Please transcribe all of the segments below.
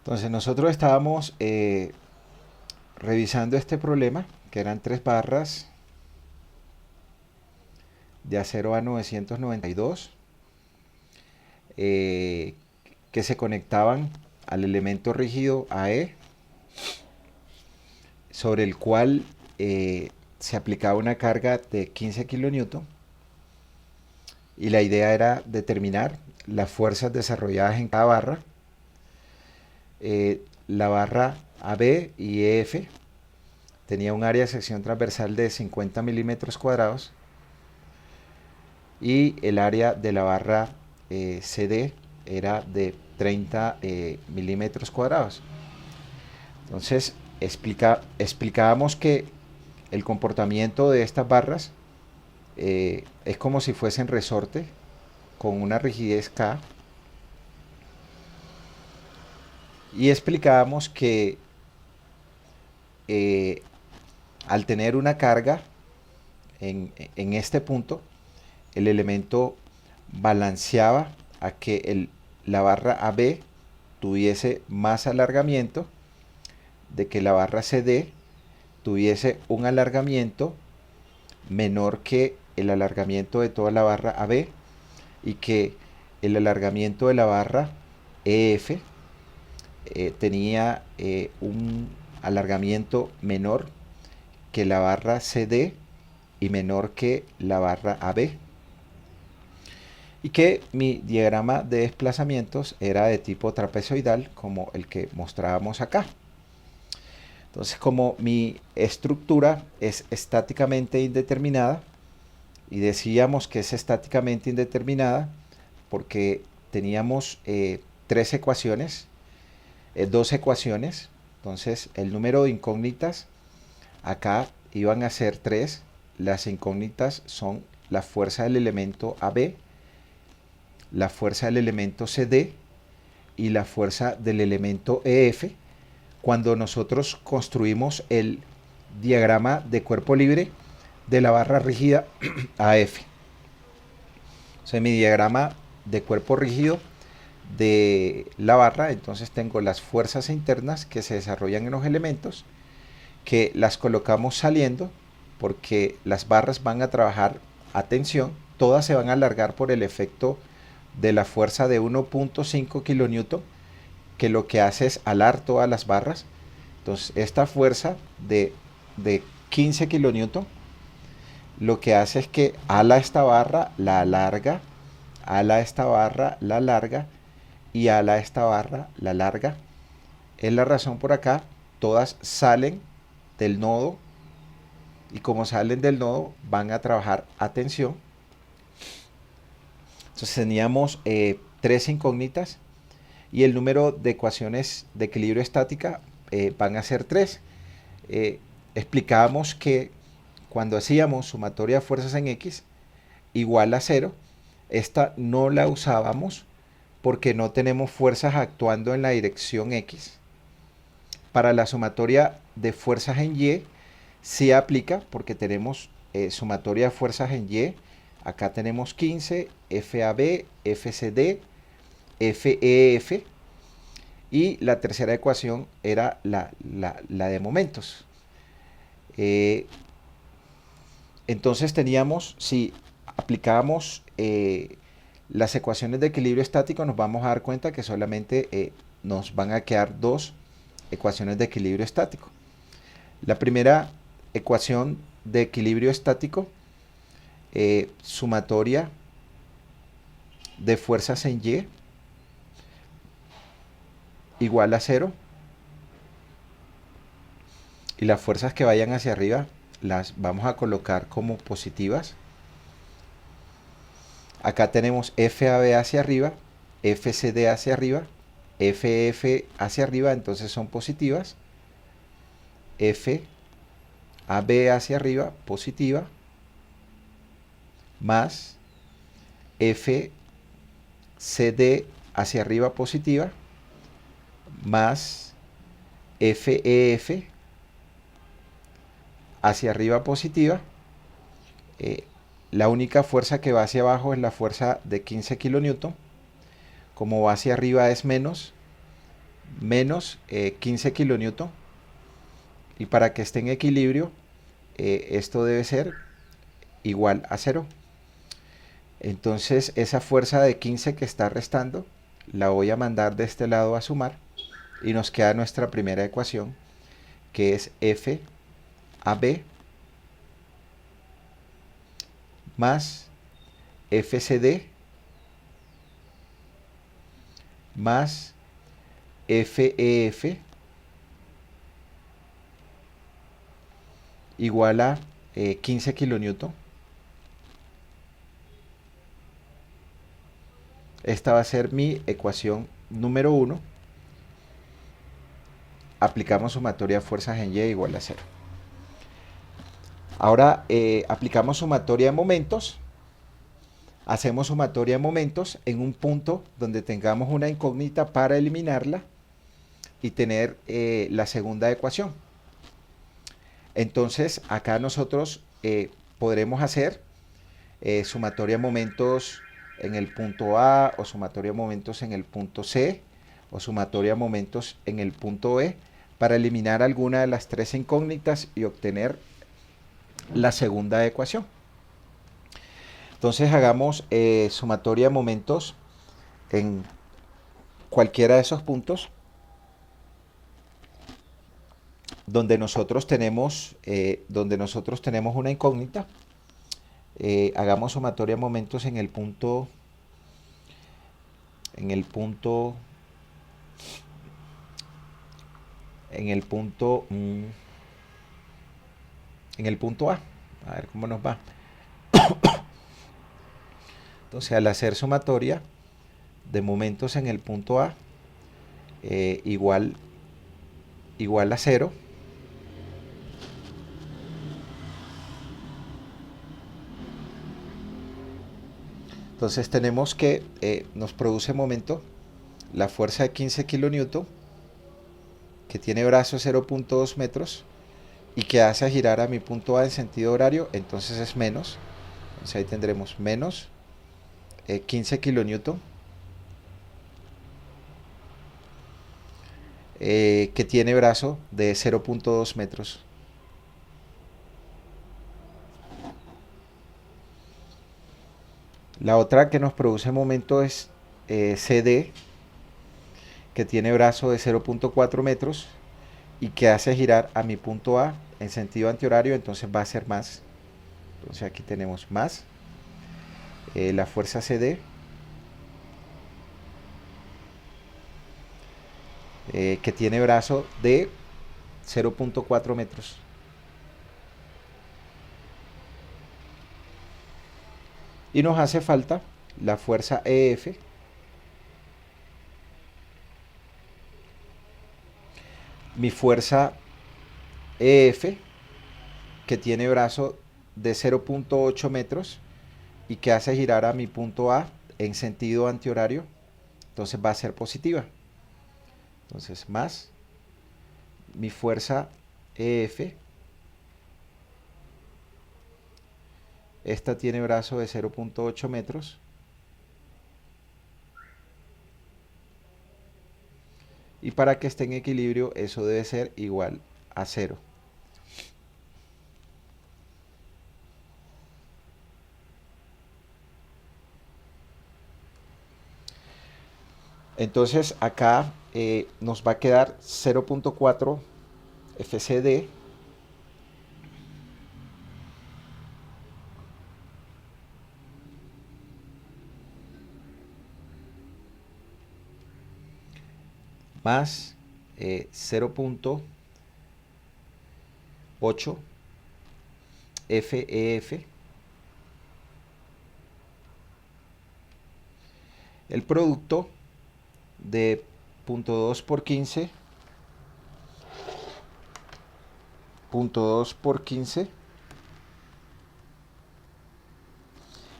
Entonces nosotros estábamos revisando este problema, que eran tres barras de acero A992 eh, que se conectaban al elemento rígido AE, sobre el cual se aplicaba una carga de 15 kilonewton, y la idea era determinar las fuerzas desarrolladas en cada barra. La barra AB y EF tenía un área de sección transversal de 50 milímetros cuadrados, y el área de la barra CD era de 30 milímetros cuadrados. Entonces explicábamos que el comportamiento de estas barras es como si fuesen resorte con una rigidez K, y explicábamos que eh, al tener una carga en este punto, el elemento balanceaba a que la barra AB tuviese más alargamiento, de que la barra CD tuviese un alargamiento menor que el alargamiento de toda la barra AB, y que el alargamiento de la barra EF tenía un alargamiento menor que la barra CD y menor que la barra AB, y que mi diagrama de desplazamientos era de tipo trapezoidal, como el que mostrábamos acá. Entonces, como mi estructura es estáticamente indeterminada, y decíamos que es estáticamente indeterminada porque teníamos tres ecuaciones, dos ecuaciones. Entonces el número de incógnitas acá iban a ser tres. Las incógnitas son la fuerza del elemento AB, la fuerza del elemento CD y la fuerza del elemento EF, cuando nosotros construimos el diagrama de cuerpo libre de la barra rígida AF. O sea, mi diagrama de cuerpo rígido de la barra, entonces tengo las fuerzas internas que se desarrollan en los elementos, que las colocamos saliendo porque las barras van a trabajar a tensión, todas se van a alargar por el efecto de la fuerza de 1.5 kilonewton, que lo que hace es alar todas las barras. Entonces esta fuerza de 15 kilonewton lo que hace es que ala esta barra, la alarga, ala esta barra, la alarga, y ala esta barra, la alarga. Es la razón por acá, todas salen del nodo, y como salen del nodo van a trabajar a tensión. Entonces teníamos tres incógnitas, y el número de ecuaciones de equilibrio estática van a ser tres. Explicábamos que cuando hacíamos sumatoria de fuerzas en X igual a cero, esta no la usábamos porque no tenemos fuerzas actuando en la dirección X. Para la sumatoria de fuerzas en Y sí aplica, porque tenemos sumatoria de fuerzas en Y. Acá tenemos 15, FAB, FCD, FEF, y la tercera ecuación era la de momentos. Entonces teníamos, si aplicábamos las ecuaciones de equilibrio estático, nos vamos a dar cuenta que solamente nos van a quedar dos ecuaciones de equilibrio estático. La primera ecuación de equilibrio estático, sumatoria de fuerzas en Y igual a cero, y las fuerzas que vayan hacia arriba las vamos a colocar como positivas. Acá tenemos FAB hacia arriba, FCD hacia arriba, FF hacia arriba, entonces son positivas. FAB hacia arriba, positiva, más FCD hacia arriba, positiva, más FEF hacia arriba, positiva. La única fuerza que va hacia abajo es la fuerza de 15 kilonewton. Como va hacia arriba es menos, menos 15 kilonewton. Y para que esté en equilibrio, esto debe ser igual a 0. Entonces esa fuerza de 15 que está restando la voy a mandar de este lado a sumar y nos queda nuestra primera ecuación, que es F AB más FCD más FEF igual a 15 kilonewton. Esta va a ser mi ecuación número 1. Aplicamos sumatoria de fuerzas en Y igual a 0. Ahora aplicamos sumatoria de momentos. Hacemos sumatoria de momentos en un punto donde tengamos una incógnita para eliminarla y tener la segunda ecuación. Entonces acá nosotros podremos hacer sumatoria de momentos en el punto A, o sumatoria de momentos en el punto C, o sumatoria de momentos en el punto E, para eliminar alguna de las tres incógnitas y obtener la segunda ecuación. Entonces hagamos sumatoria de momentos en cualquiera de esos puntos donde nosotros tenemos una incógnita. Hagamos sumatoria de momentos en el punto en el punto A. A ver cómo nos va. Entonces, al hacer sumatoria de momentos en el punto A igual a 0, entonces tenemos que nos produce momento la fuerza de 15 kilonewton, que tiene brazo 0.2 metros y que hace girar a mi punto A en sentido horario, entonces es menos. Entonces ahí tendremos menos 15 kilonewton, que tiene brazo de 0.2 metros. La otra que nos produce momento es CD, que tiene brazo de 0.4 metros y que hace girar a mi punto A en sentido antihorario, entonces va a ser más. Entonces aquí tenemos más la fuerza CD, que tiene brazo de 0.4 metros. Y nos hace falta la fuerza EF, mi fuerza EF, que tiene brazo de 0.8 metros y que hace girar a mi punto A en sentido antihorario, entonces va a ser positiva. Entonces más mi fuerza EF, esta tiene brazo de 0.8 metros y para que esté en equilibrio eso debe ser igual a 0. Entonces acá nos va a quedar 0.4 FCD más 0.8 FEF. El producto de 0.2 por 15, 0.2 por 15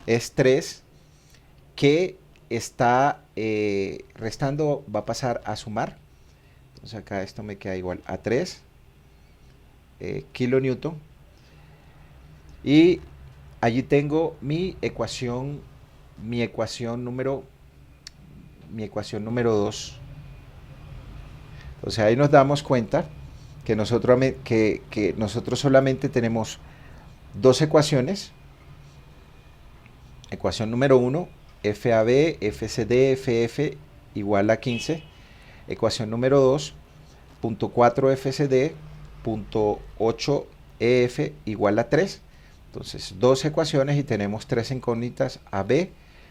es 3, que está restando, va a pasar a sumar. Entonces acá esto me queda igual a 3 kilonewton. Y allí tengo mi ecuación número 2. O sea, ahí nos damos cuenta que nosotros solamente tenemos dos ecuaciones. Ecuación número 1, FAB, FCD, FF igual a 15. Ecuación número 2, punto 4 FCD, punto 8 EF igual a 3. Entonces, dos ecuaciones y tenemos tres incógnitas AB,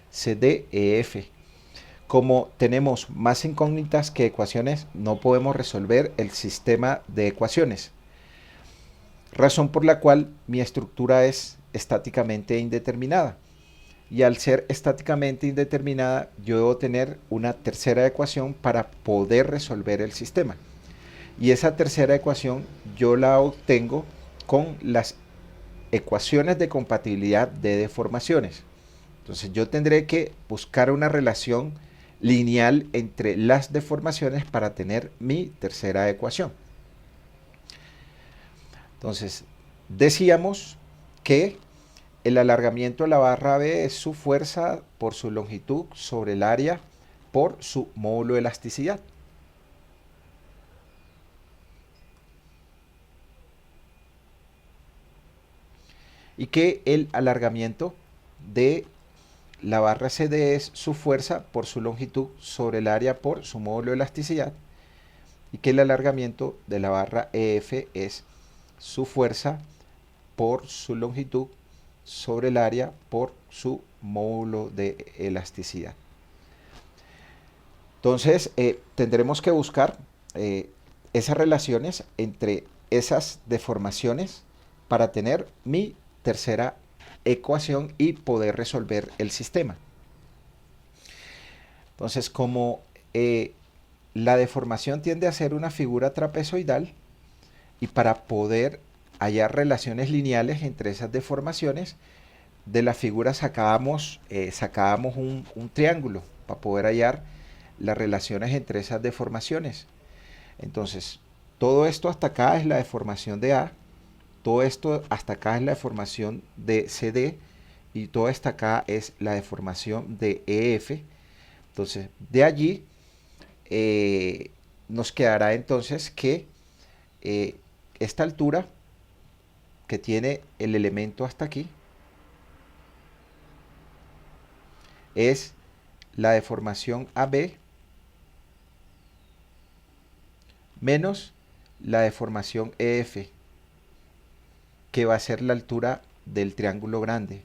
CD, EF. Como tenemos más incógnitas que ecuaciones, no podemos resolver el sistema de ecuaciones. Razón por la cual mi estructura es estáticamente indeterminada. Y al ser estáticamente indeterminada, yo debo tener una tercera ecuación para poder resolver el sistema. Y esa tercera ecuación yo la obtengo con las ecuaciones de compatibilidad de deformaciones. Entonces yo tendré que buscar una relación lineal entre las deformaciones para tener mi tercera ecuación. Entonces, decíamos que el alargamiento de la barra B es su fuerza por su longitud sobre el área por su módulo de elasticidad. Y que el alargamiento de la barra CD es su fuerza por su longitud sobre el área por su módulo de elasticidad. Y que el alargamiento de la barra EF es su fuerza por su longitud sobre el área por su módulo de elasticidad. Entonces, tendremos que buscar esas relaciones entre esas deformaciones para tener mi tercera ecuación y poder resolver el sistema. Entonces, como la deformación tiende a ser una figura trapezoidal, y para poder hallar relaciones lineales entre esas deformaciones, de la figura sacábamos un triángulo para poder hallar las relaciones entre esas deformaciones. Entonces, todo esto hasta acá es la deformación de A, todo esto hasta acá es la deformación de CD y todo hasta acá es la deformación de EF. Entonces, de allí nos quedará entonces que esta altura que tiene el elemento hasta aquí es la deformación AB menos la deformación EF, que va a ser la altura del triángulo grande.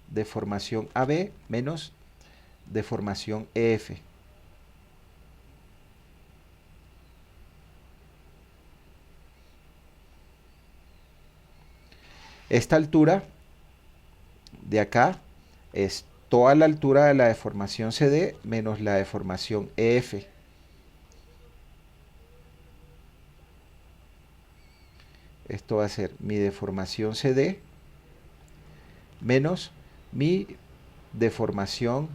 Deformación AB menos deformación EF. Esta altura de acá es toda la altura de la deformación CD menos la deformación EF. Esto va a ser mi deformación CD menos mi deformación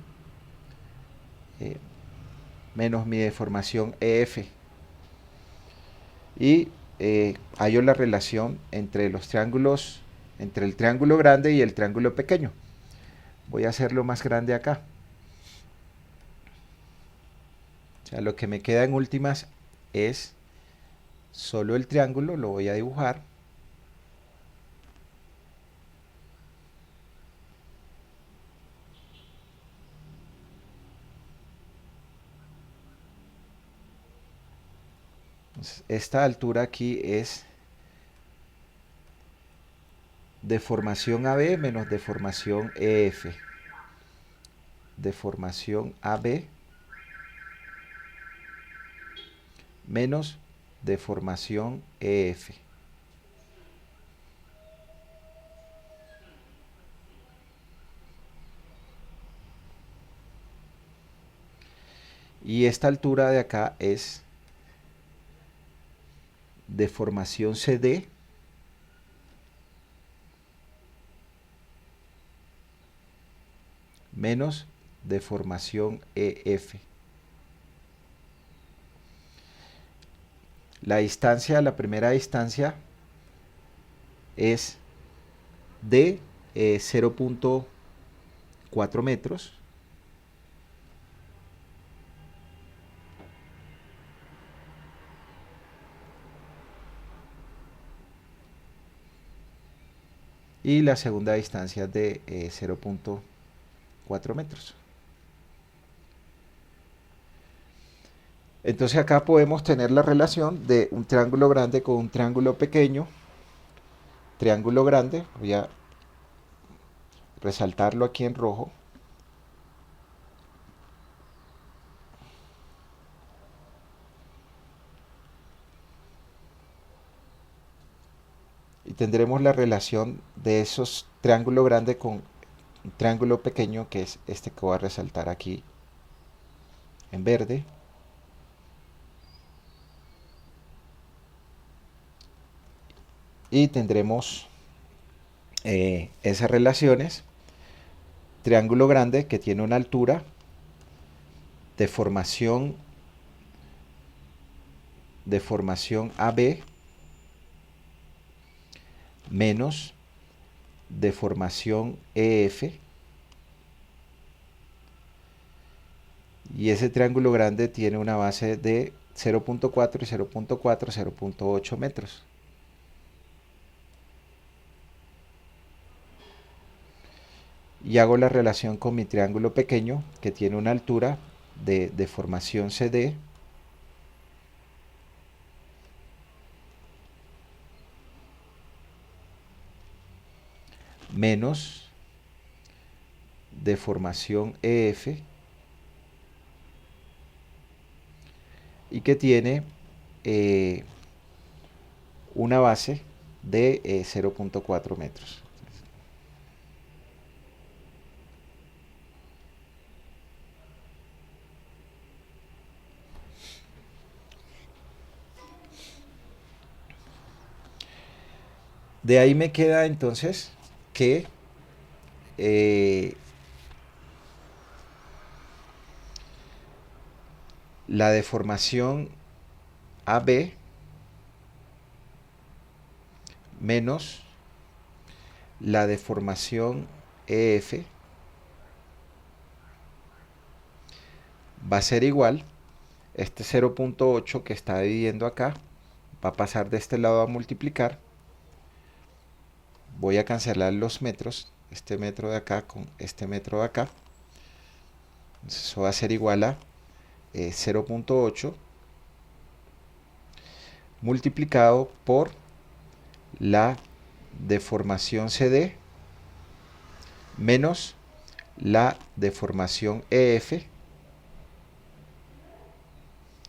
EF. Y hallo la relación entre los triángulos, entre el triángulo grande y el triángulo pequeño. Voy a hacerlo más grande acá. O sea, lo que me queda en últimas es solo el triángulo, lo voy a dibujar. Entonces, esta altura aquí es deformación AB menos deformación EF. Deformación AB menos deformación EF. Y esta altura de acá es deformación CD menos deformación EF. La primera distancia es D 0.4 metros. Y la segunda distancia de 0.4 metros. Entonces acá podemos tener la relación de un triángulo grande con un triángulo pequeño. Triángulo grande, voy a resaltarlo aquí en rojo. Y tendremos la relación de esos triángulo grande con un triángulo pequeño, que es este que voy a resaltar aquí en verde. Y tendremos esas relaciones. Triángulo grande que tiene una altura, deformación AB menos deformación EF. Y ese triángulo grande tiene una base de 0.4 y 0.4, 0.8 metros. Y hago la relación con mi triángulo pequeño, que tiene una altura de deformación CD menos deformación EF, y que tiene una base de 0.4 metros. De ahí me queda entonces que la deformación AB menos la deformación EF va a ser igual, este 0.8 que está dividiendo acá va a pasar de este lado a multiplicar. Voy a cancelar los metros, este metro de acá con este metro de acá. Entonces eso va a ser igual a 0.8 multiplicado por la deformación CD menos la deformación EF,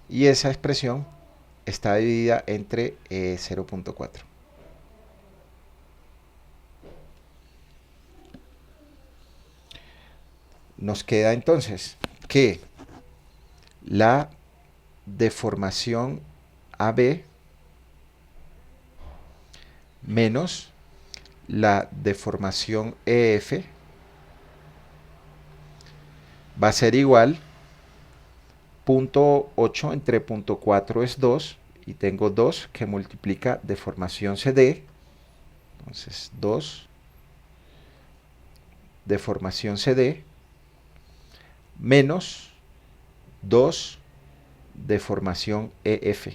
y esa expresión está dividida entre 0.4. Nos queda entonces que la deformación AB menos la deformación EF va a ser igual, 0.8 entre 0.4 es 2, y tengo 2 que multiplica deformación CD, entonces 2 deformación CD menos 2 deformación EF.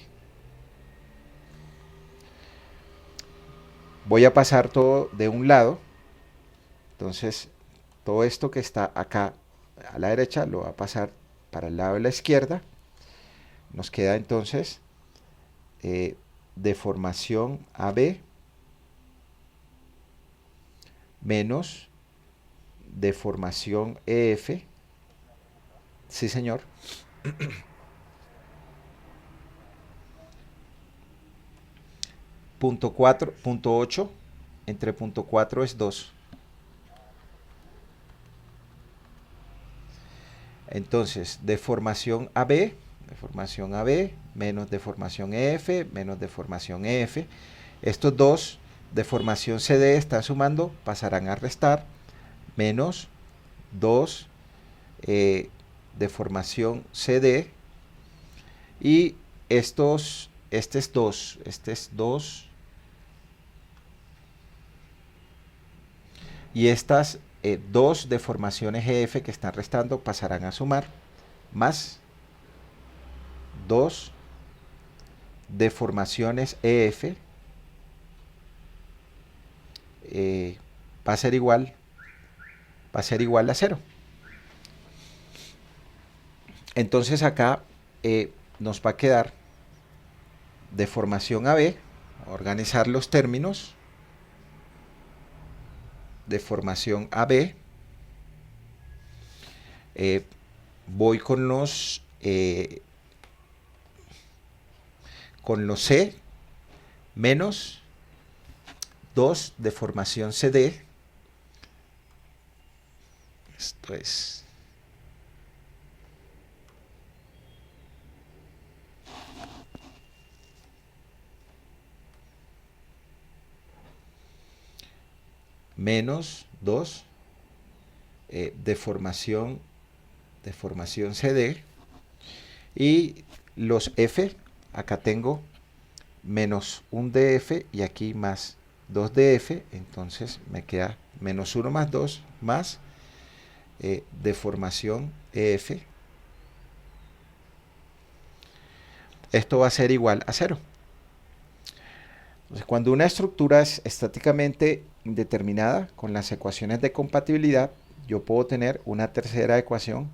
Voy a pasar todo de un lado, entonces todo esto que está acá a la derecha lo va a pasar para el lado de la izquierda. Nos queda entonces deformación AB menos deformación EF. Sí, señor. Punto 4, punto 8 entre punto 4 es 2. Entonces, deformación AB menos deformación EF menos deformación EF. Estos dos, deformación CD, están sumando, pasarán a restar, menos 2 deformación CD, y estos, este es 2, y estas dos deformaciones EF que están restando pasarán a sumar, más dos deformaciones EF va a ser igual a 0. Entonces acá nos va a quedar deformación AB, organizar los términos, deformación AB, voy con los C menos 2 deformación CD, esto es menos 2 deformación CD, y los F, acá tengo menos 1 DF y aquí más 2 DF, entonces me queda menos 1 más 2 más deformación EF. Esto va a ser igual a 0. Entonces, cuando una estructura es estáticamente indeterminada con las ecuaciones de compatibilidad, yo puedo tener una tercera ecuación,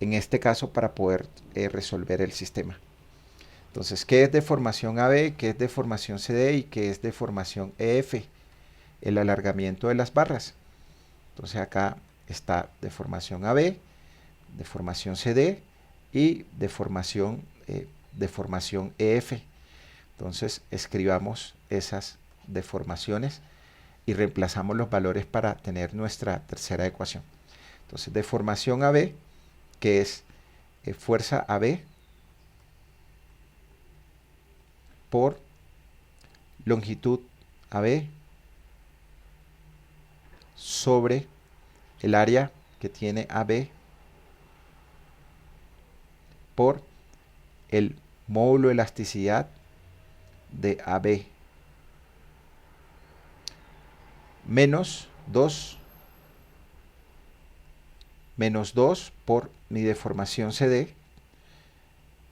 en este caso para poder resolver el sistema. Entonces, ¿qué es deformación AB? ¿Qué es deformación CD? ¿Y qué es deformación EF? El alargamiento de las barras. Entonces acá está deformación AB, deformación CD y deformación EF. Entonces escribamos esas deformaciones y reemplazamos los valores para tener nuestra tercera ecuación. Entonces deformación AB, que es fuerza AB por longitud AB sobre el área que tiene AB por el módulo de elasticidad de AB menos 2 por mi deformación CD.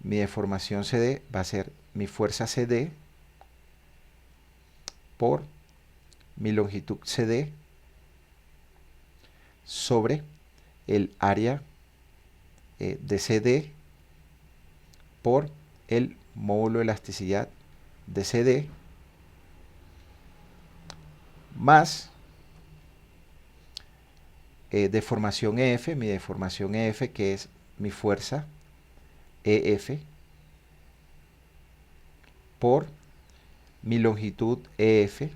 Mi deformación CD va a ser mi fuerza CD por mi longitud CD sobre el área de CD por el módulo de elasticidad de CD más deformación EF, mi deformación EF, que es mi fuerza EF por mi longitud EF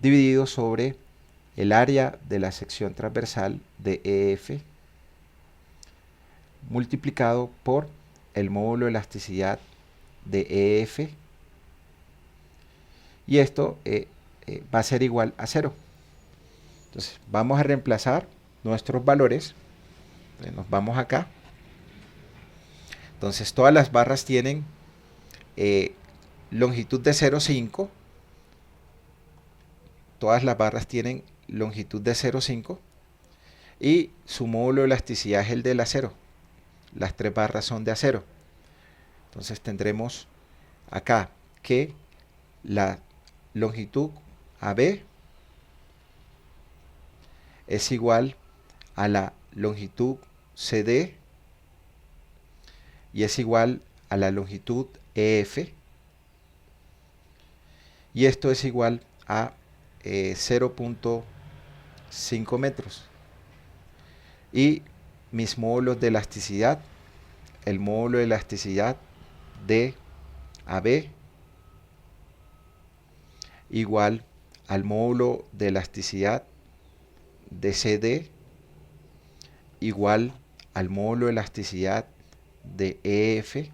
dividido sobre el área de la sección transversal de EF multiplicado por el módulo de elasticidad de EF, y esto va a ser igual a 0. Entonces vamos a reemplazar nuestros valores. Nos vamos acá. Entonces todas las barras tienen longitud de 0,5. Todas las barras tienen longitud de 0,5 y su módulo de elasticidad es el del acero. Las tres barras son de acero. Entonces tendremos acá que la longitud AB es igual a la longitud CD y es igual a la longitud EF, y esto es igual a 0.5 metros. Y mis módulos de elasticidad, el módulo de elasticidad de AB igual al módulo de elasticidad de CD igual al módulo de elasticidad de EF,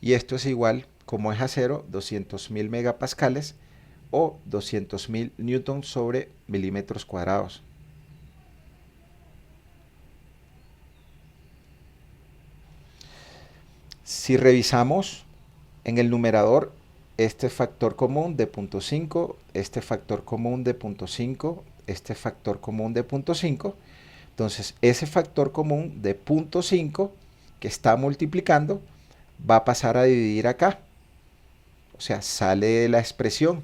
y esto es igual, como es acero, 200.000 megapascales o 200.000 newtons sobre milímetros cuadrados. Si revisamos en el numerador, este factor común de 0.5, este factor común de 0.5, este factor común de 0.5. Entonces, ese factor común de 0.5 que está multiplicando va a pasar a dividir acá. O sea, sale de la expresión.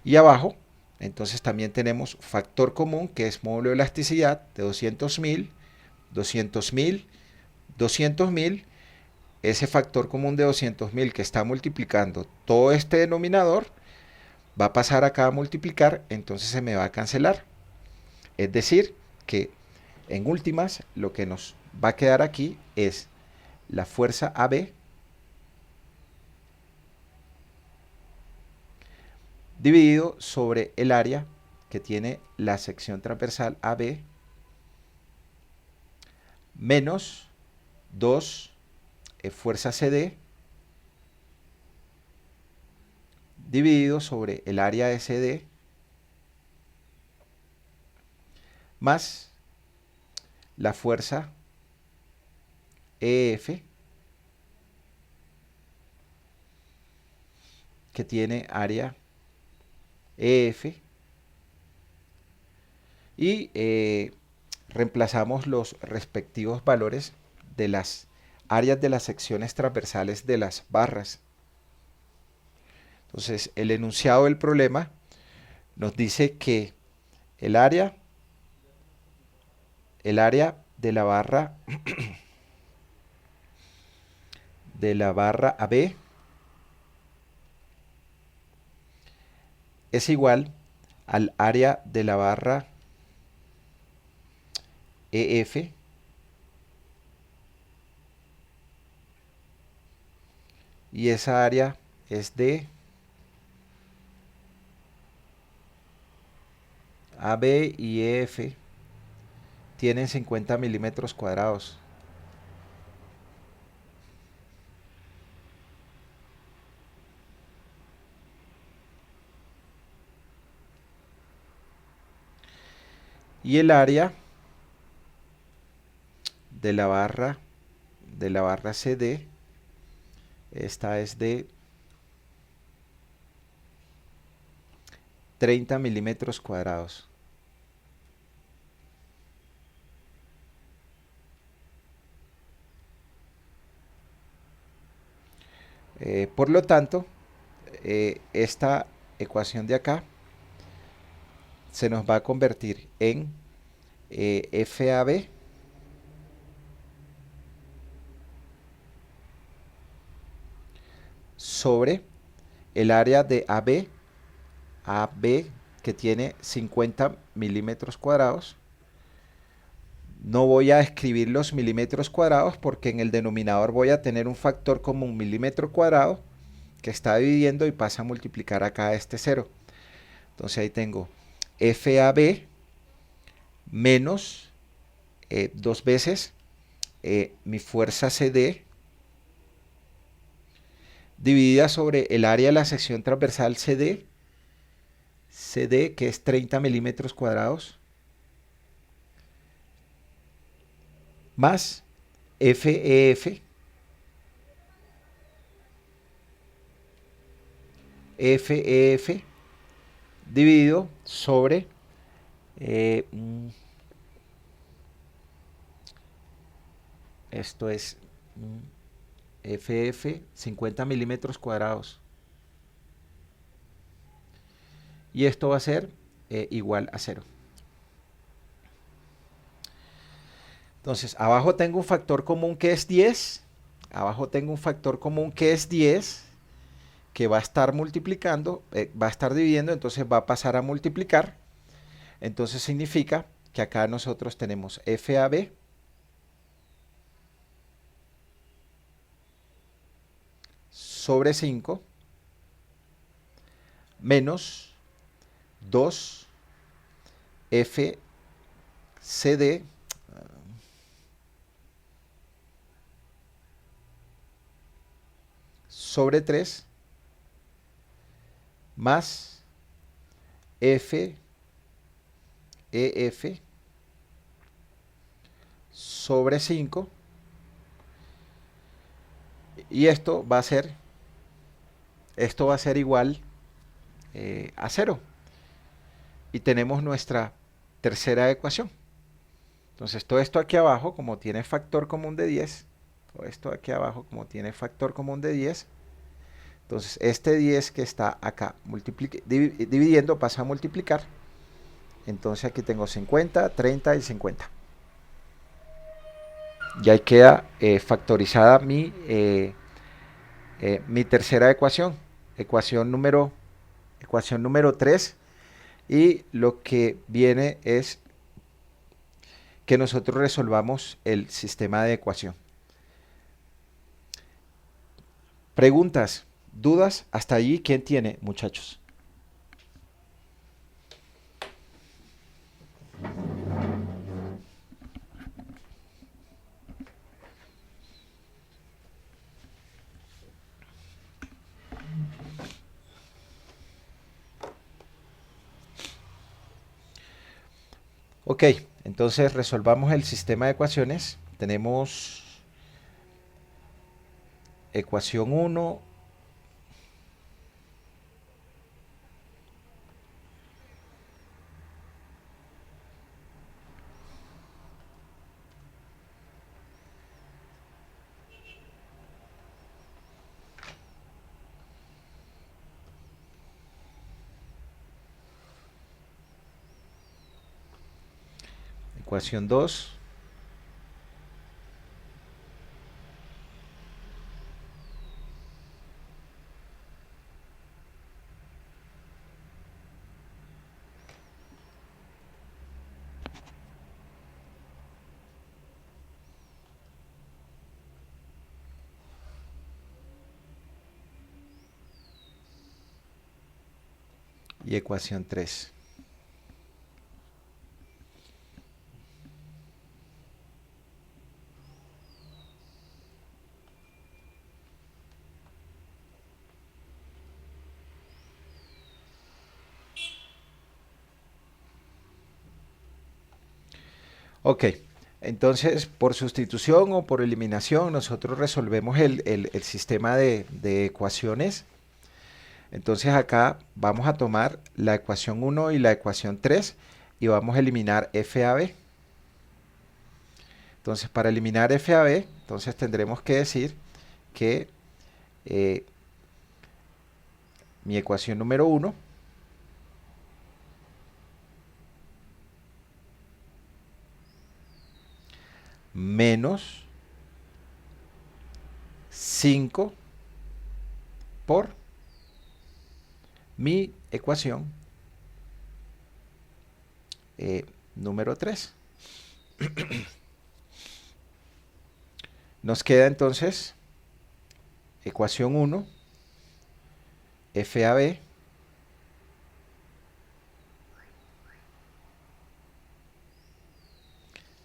Y abajo, entonces también tenemos factor común, que es módulo de elasticidad de 200.000, 200.000, 200.000. Ese factor común de 200.000 que está multiplicando todo este denominador va a pasar acá a multiplicar, entonces se me va a cancelar. Es decir, que en últimas lo que nos va a quedar aquí es la fuerza AB dividido sobre el área que tiene la sección transversal AB menos 2 fuerza CD dividido sobre el área de CD más la fuerza EF que tiene área EF y reemplazamos los respectivos valores de las áreas de las secciones transversales de las barras. Entonces, el enunciado del problema nos dice que el área de la barra AB es igual al área de la barra EF y esa área es de AB y EF tienen 50 milímetros cuadrados. Y el área de la barra CD, esta es de 30 milímetros cuadrados. Por lo tanto, esta ecuación de acá se nos va a convertir en FAB sobre el área de AB que tiene 50 milímetros cuadrados. No voy a escribir los milímetros cuadrados porque en el denominador voy a tener un factor como un milímetro cuadrado que está dividiendo y pasa a multiplicar acá este 0. Entonces ahí tengo FAB menos 2 veces mi fuerza CD dividida sobre el área de la sección transversal CD que es 30 milímetros cuadrados más FEF dividido sobre esto es FF 50 milímetros cuadrados y esto va a ser igual a 0. Entonces, abajo tengo un factor común que es 10. Abajo tengo un factor común que es 10, que va a estar multiplicando, va a estar dividiendo, entonces va a pasar a multiplicar. Entonces significa que acá nosotros tenemos FAB sobre 5 menos 2 FCD sobre 3 más FEF sobre 5 y esto va a ser esto va a ser igual a 0. Y tenemos nuestra tercera ecuación. Entonces todo esto aquí abajo, como tiene factor común de 10, todo esto aquí abajo, como tiene factor común de 10, entonces este 10 que está acá dividiendo pasa a multiplicar. Entonces aquí tengo 50, 30 y 50. Y ahí queda factorizada mi tercera ecuación, ecuación número 3. Y lo que viene es que nosotros resolvamos el sistema de ecuación. Preguntas, dudas, hasta allí, ¿quién tiene, muchachos? Ok, entonces resolvamos el sistema de ecuaciones. Tenemos ecuación 1, ecuación 2, y ecuación 3. Ok, entonces por sustitución o por eliminación nosotros resolvemos el sistema de ecuaciones. Entonces acá vamos a tomar la ecuación 1 y la ecuación 3 y vamos a eliminar f a b. Entonces para eliminar f a b, entonces tendremos que decir que mi ecuación número 1 menos 5 por mi ecuación número 3. Nos queda entonces ecuación 1, f a b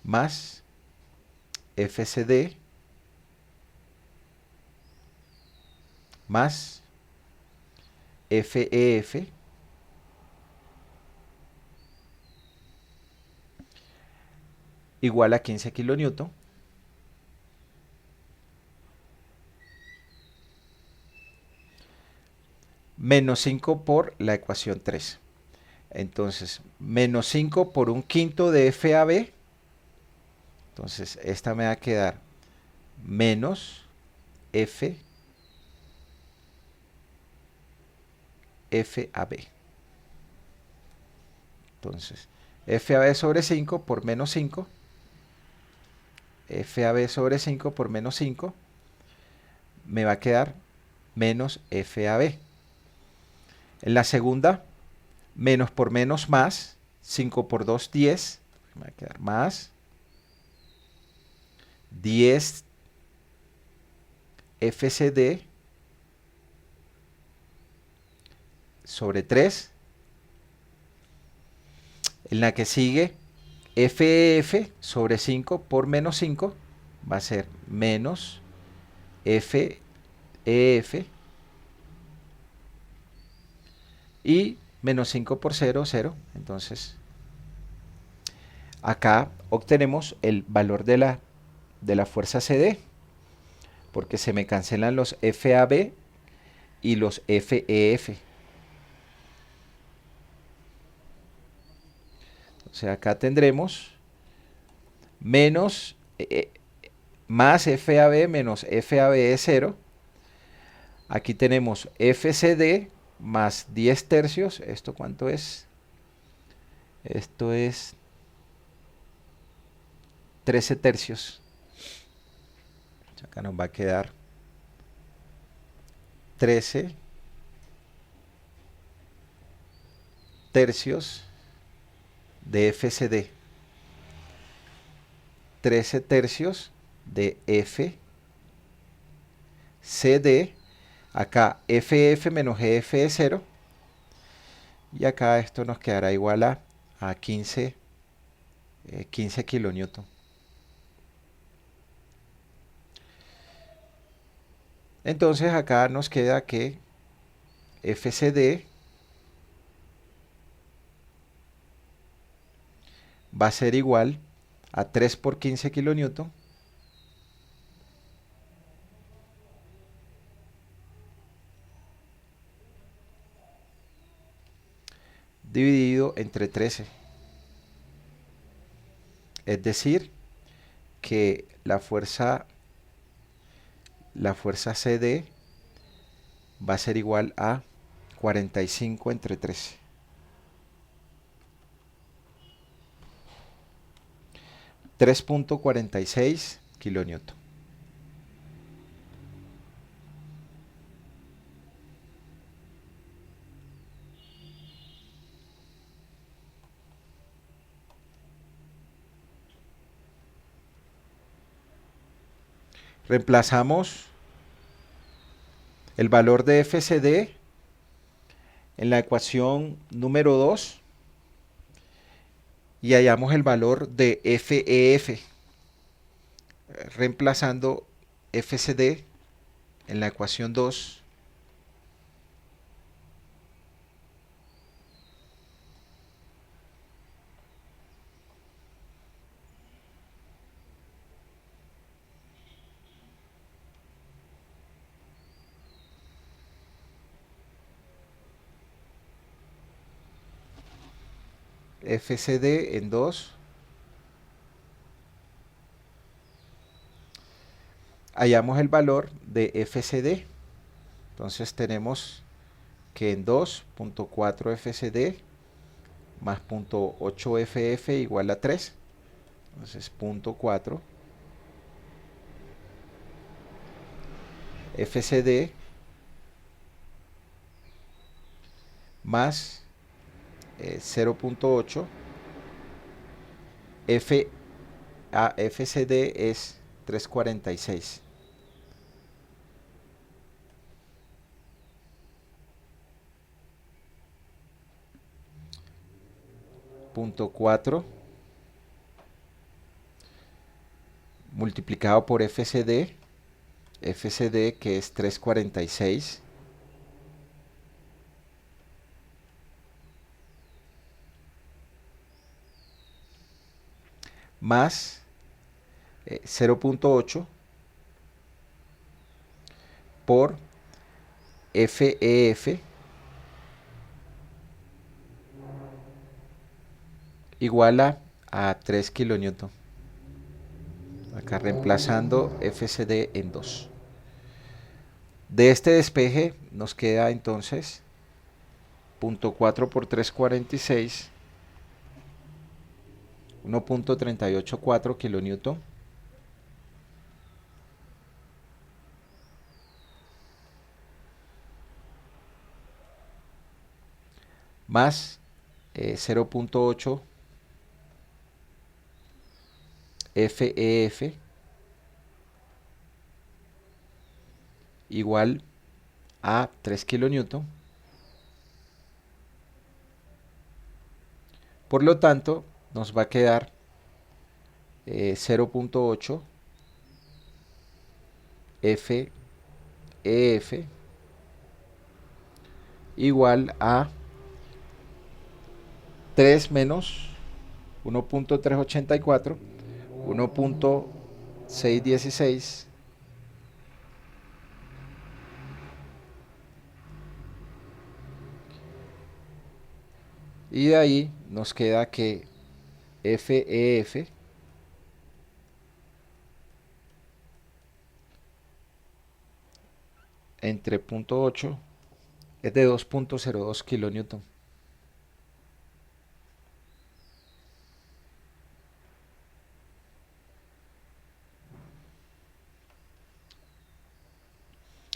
más fcd más FEF igual a 15 kilonewton menos 5 por la ecuación 3. Entonces, menos 5 por un quinto de FAB. Entonces, esta me va a quedar menos FAB. Entonces, FAB sobre 5 por menos 5. FAB sobre 5 por menos 5 me va a quedar menos FAB. En la segunda, menos por menos más, 5 por 2, 10, me va a quedar más 10 FCD sobre 3. En la que sigue, FEF sobre 5 por menos 5 va a ser menos FEF y menos 5 por 0, 0. Entonces, acá obtenemos el valor de la fuerza CD, porque se me cancelan los FAB y los FEF. Entonces acá tendremos menos más FAB menos FAB 0. Aquí tenemos FCD más 10 tercios. ¿Esto cuánto es? Esto es 13 tercios. Acá nos va a quedar 13 tercios de FCD. 13 tercios de FCD. Acá FF menos EF es 0. Y acá esto nos quedará igual a 15 kilonewton. Entonces acá nos queda que FCD va a ser igual a 3 por 15 kilonewton dividido entre 13. Es decir, que la fuerza CD va a ser igual a 45 entre 13. $3.46 kilonewton. Reemplazamos el valor de FCD en la ecuación número 2 y hallamos el valor de FEF. Reemplazando FCD en la ecuación 2, FCD en 2, hallamos el valor de FCD. Entonces tenemos que en 2.4 FCD más 0.8 FF igual a 3. Entonces 0.4 FCD más 0.8 FCD es 346. Punto 4 multiplicado por FCD que es 346 más 0.8 por FEF igual a 3 kilonewton. Acá reemplazando FCD en 2. De este despeje nos queda entonces 0.4 por 346, 1.384 kilonewton más 0.8 FEF igual a 3 kilonewton. Por lo tanto, nos va a quedar 0.8 FEF igual a 3 menos 1.384, 1.616 Y de ahí nos queda que FEF entre punto 8 es de 2.02 kilonewton.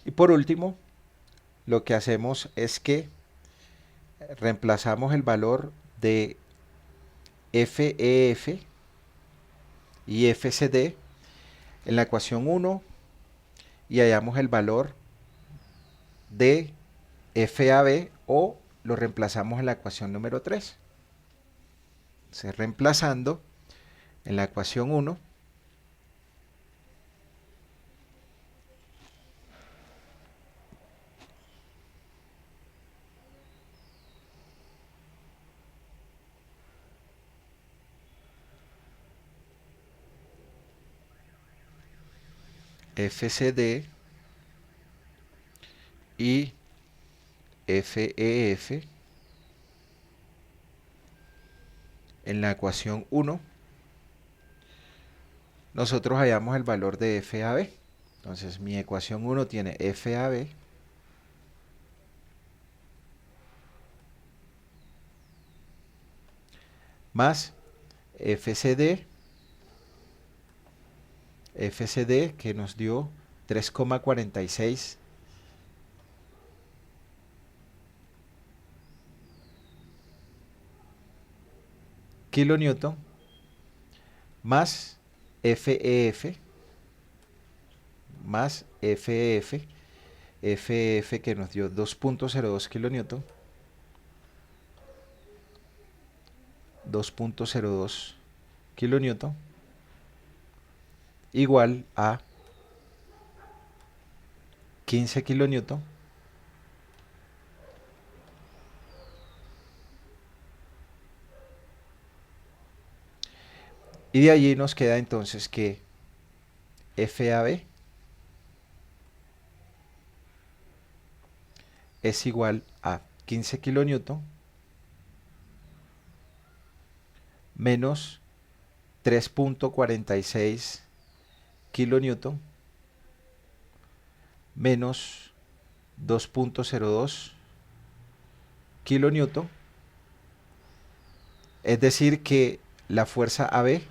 Y por último, lo que hacemos es que reemplazamos el valor de FEF y FCD en la ecuación 1 y hallamos el valor de FAB o lo reemplazamos en la ecuación número 3. Entonces, reemplazando en la ecuación 1, FCD y FEF en la ecuación 1, nosotros hallamos el valor de FAB. Entonces mi ecuación 1 tiene FAB más FCD que nos dio 3,46 kilonewton más FEF que nos dio 2.02 kilonewton, 2.02 kilonewton igual a 15 kilonewton y de allí nos queda entonces que FAB es igual a 15 kilonewton menos 3.46 kilonewton menos 2.02 kilonewton, es decir que la fuerza AB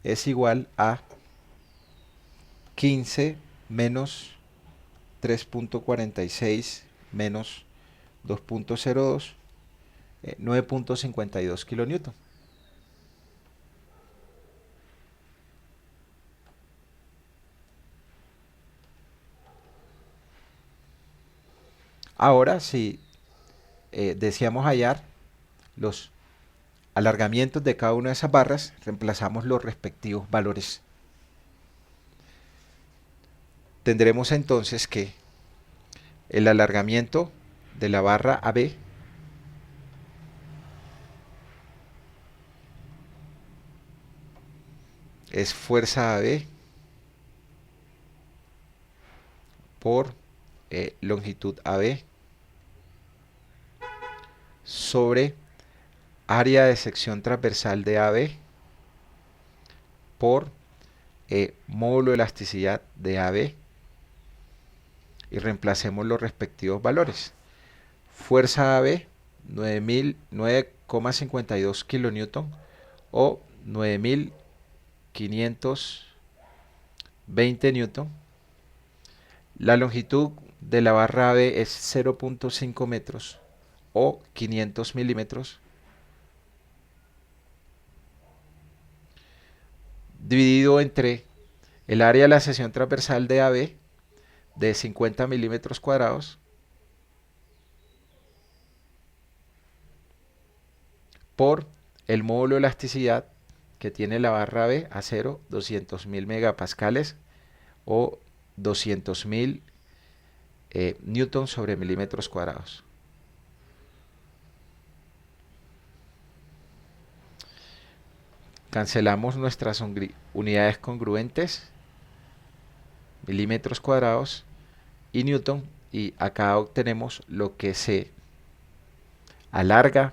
es igual a 15 menos 3.46 menos 2.02, 9.52 kilonewton. Ahora, si deseamos hallar los alargamientos de cada una de esas barras, reemplazamos los respectivos valores. Tendremos entonces que el alargamiento de la barra AB es fuerza AB por longitud AB sobre área de sección transversal de AB por módulo de elasticidad de AB y reemplacemos los respectivos valores. Fuerza AB 9,52 kilonewton o 9.520 newton. La longitud de la barra AB es 0.5 metros o 500 milímetros dividido entre el área de la sección transversal de AB de 50 milímetros cuadrados por el módulo de elasticidad que tiene la barra B, acero, 200.000 megapascales o 200.000 newton sobre milímetros cuadrados. Cancelamos nuestras unidades congruentes, milímetros cuadrados y newton, y acá obtenemos lo que se alarga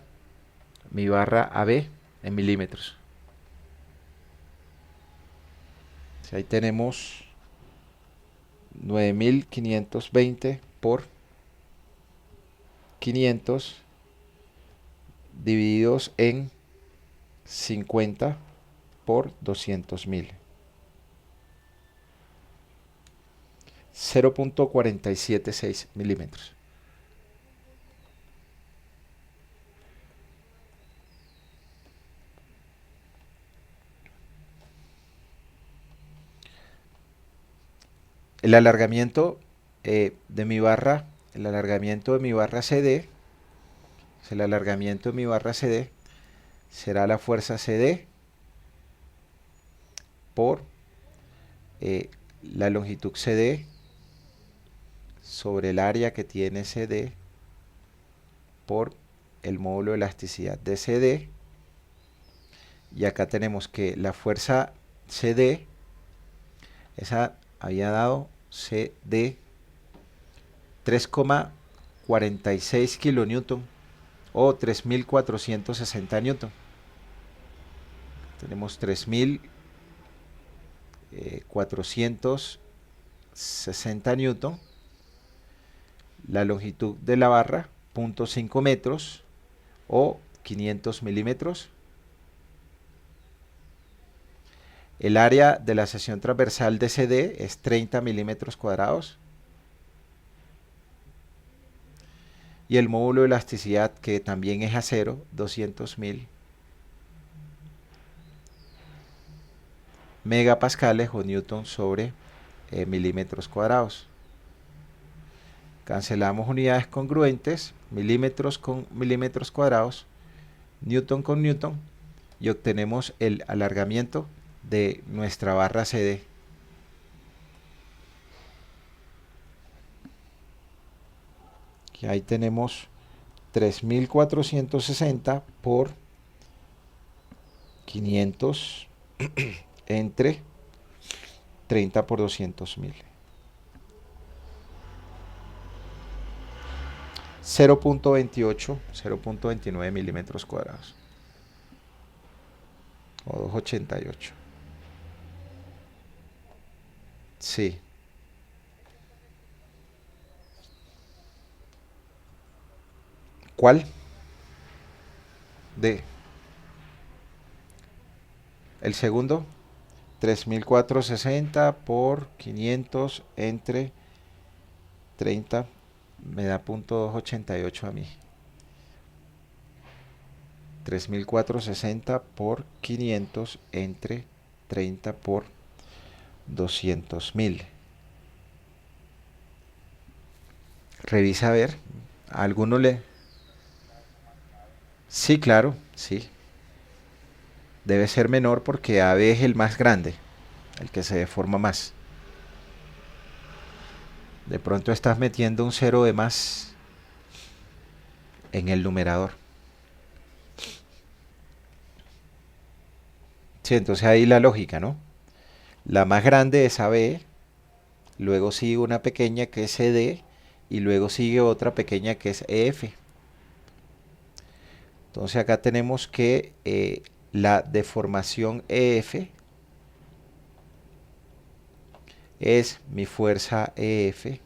mi barra AB en milímetros. Ahí tenemos 9520 por 500 divididos en 50 por 200.000. 0.476 milímetros. El alargamiento de mi barra, el alargamiento de mi barra CD, el alargamiento de mi barra CD será la fuerza CD por la longitud CD sobre el área que tiene CD por el módulo de elasticidad de CD. Y acá tenemos que la fuerza CD, esa había dado CD 3,46 kilonewton o 3.460 newton. Tenemos 3.460 newton. La longitud de la barra, 0.5 metros o 500 milímetros. El área de la sección transversal de CD es 30 milímetros cuadrados. Y el módulo de elasticidad, que también es acero, 200.000 megapascales o newton sobre milímetros cuadrados. Cancelamos unidades congruentes, milímetros con milímetros cuadrados, newton con newton, y obtenemos el alargamiento de nuestra barra CD. Y ahí tenemos 3.460 por 500 entre 30 por 200.000. 0.28, 0.29 milímetros cuadrados. O 288. Sí. ¿Cuál? D. El segundo, 3.460 por 500 entre 30, me da .288 a mí. 3.460 por 500 entre 30 por 200.000. Revisa a ver. ¿A alguno le...? Sí, claro, sí. Debe ser menor porque AB es el más grande, el que se deforma más. De pronto estás metiendo un 0 de más en el numerador. Sí, entonces ahí la lógica, ¿no? La más grande es AB, luego sigue una pequeña que es CD y luego sigue otra pequeña que es EF. Entonces acá tenemos que la deformación EF es mi fuerza EF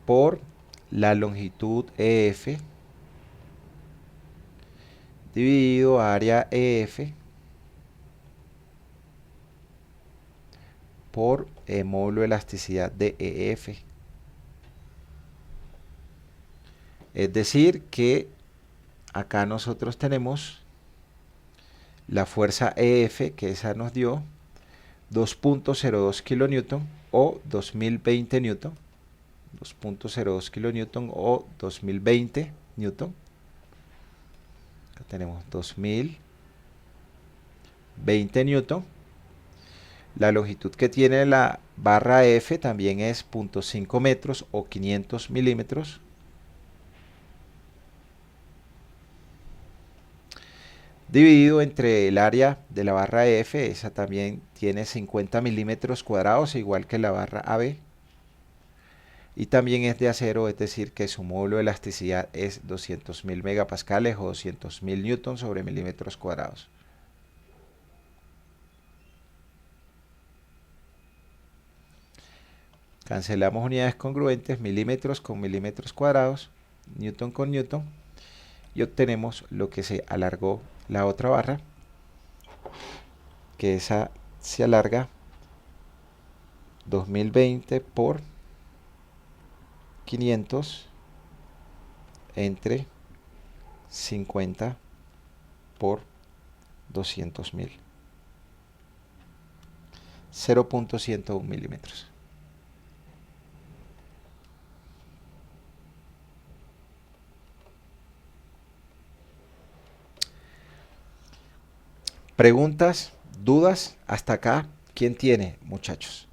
por la longitud EF dividido área EF por el módulo de elasticidad de EF. Es decir que acá nosotros tenemos la fuerza EF, que esa nos dio 2.02 kilonewton o 2020 newton. 2.02 kilonewton o 2020 newton. Acá tenemos 2020 newton. La longitud que tiene la barra F también es 0.5 metros o 500 milímetros. dividido entre el área de la barra F, esa también tiene 50 milímetros cuadrados, igual que la barra AB, y también es de acero, es decir, que su módulo de elasticidad es 200.000 megapascales o 200.000 newtons sobre milímetros cuadrados. Cancelamos unidades congruentes, milímetros con milímetros cuadrados, newton con newton, y obtenemos lo que se alargó la otra barra, que esa se alarga 2020 por 500 entre 50 por 200.000, 0.101 milímetros. Preguntas, dudas, hasta acá, ¿quién tiene, muchachos?